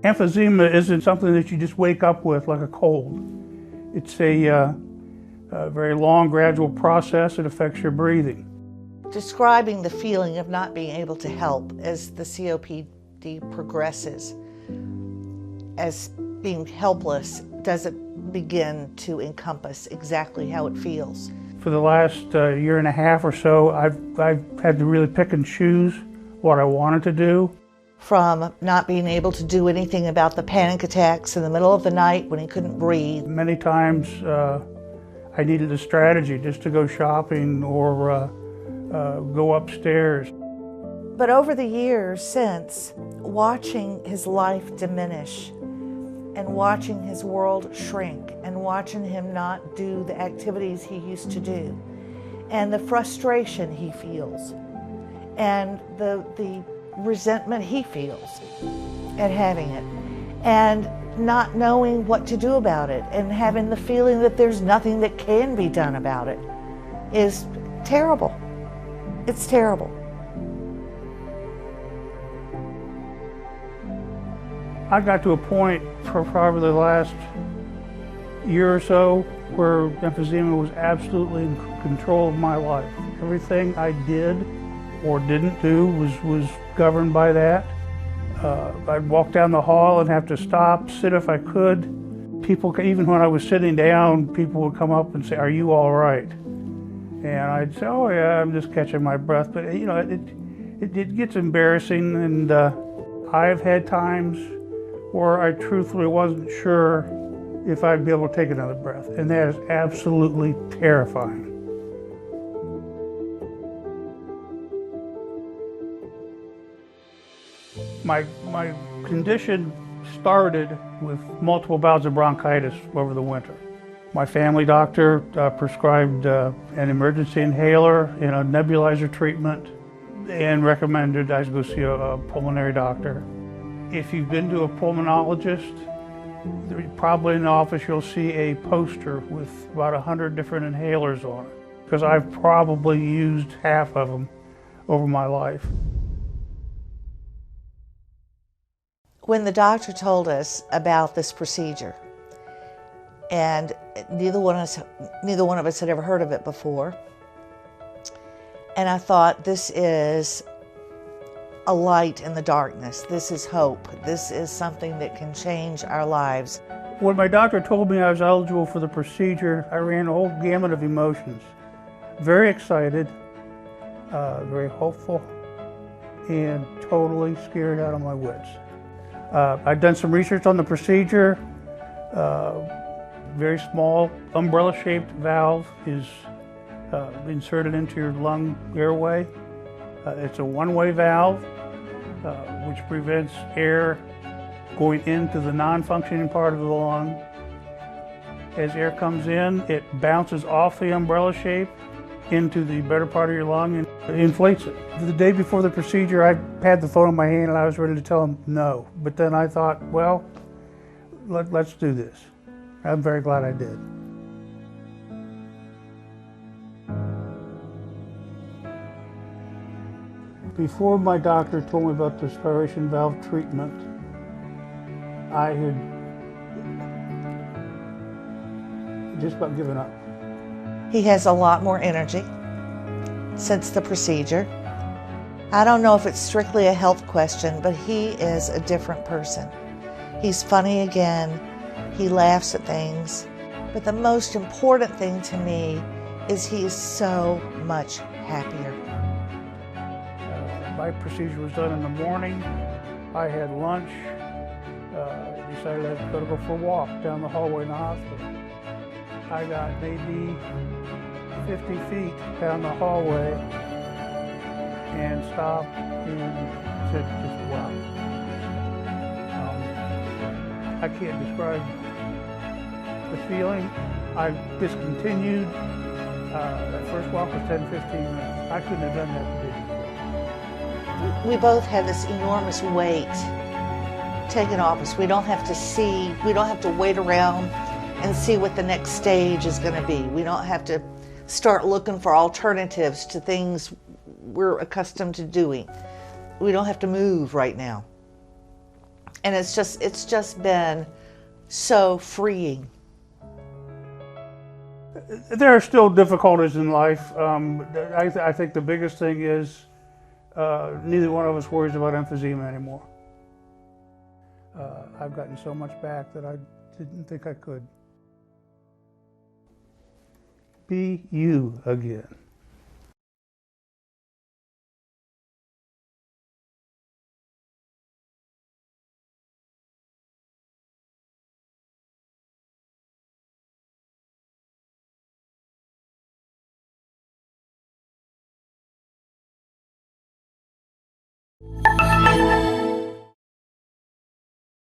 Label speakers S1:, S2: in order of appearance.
S1: Emphysema isn't something that you just wake up with like a cold. It's a very long, gradual process. It affects your breathing.
S2: Describing the feeling of not being able to help as the COPD progresses, as being helpless, doesn't begin to encompass exactly how it feels.
S1: For the last year and a half or so, I've had to really pick and choose what I wanted to do.
S2: From not being able to do anything about the panic attacks in the middle of the night when he couldn't breathe.
S1: Many times I needed a strategy just to go shopping or go upstairs.
S2: But over the years since, watching his life diminish and watching his world shrink and watching him not do the activities he used to do and the frustration he feels and the resentment he feels at having it and not knowing what to do about it and having the feeling that there's nothing that can be done about it is terrible. It's terrible.
S1: I got to a point for probably the last year or so where emphysema was absolutely in control of my life. Everything I did or didn't do was governed by that. I'd walk down the hall and have to stop, sit if I could. People, even when I was sitting down, people would come up and say, "Are you all right?" And I'd say, "Oh yeah, I'm just catching my breath." But you know, it gets embarrassing, and I've had times where I truthfully wasn't sure if I'd be able to take another breath, and that is absolutely terrifying. My condition started with multiple bouts of bronchitis over the winter. My family doctor prescribed an emergency inhaler and a nebulizer treatment and recommended I go see a pulmonary doctor. If you've been to a pulmonologist, probably in the office you'll see a poster with about 100 different inhalers on it, because I've probably used half of them over my life.
S2: When the doctor told us about this procedure, and neither one of us had ever heard of it before, and I thought, this is a light in the darkness. This is hope. This is something that can change our lives.
S1: When my doctor told me I was eligible for the procedure, I ran a whole gamut of emotions. Very excited, very hopeful, and totally scared out of my wits. I'd done some research on the procedure. Very small umbrella-shaped valve is inserted into your lung airway. It's a one-way valve, which prevents air going into the non-functioning part of the lung. As air comes in, it bounces off the umbrella shape into the better part of your lung and inflates it. The day before the procedure, I had the phone in my hand and I was ready to tell him no. But then I thought, well, let's do this. I'm very glad I did. Before my doctor told me about the spiration valve treatment, I had just about given up.
S2: He has a lot more energy since the procedure. I don't know if it's strictly a health question, but he is a different person. He's funny again. He laughs at things. But the most important thing to me is he is so much happier.
S1: My procedure was done in the morning. I had lunch. Decided I was going to go for a walk down the hallway in the hospital. I got maybe 50 feet down the hallway and stopped and said, just wow. I can't describe the feeling. I discontinued. That first walk was 10, 15 minutes. I couldn't have done that the day before.
S2: We both have this enormous weight taken off us. We don't have to wait around and see what the next stage is going to be. We don't have to start looking for alternatives to things we're accustomed to doing. We don't have to move right now. And it's just been so freeing.
S1: There are still difficulties in life. I think the biggest thing is neither one of us worries about emphysema anymore. I've gotten so much back that I didn't think I could. Be you again.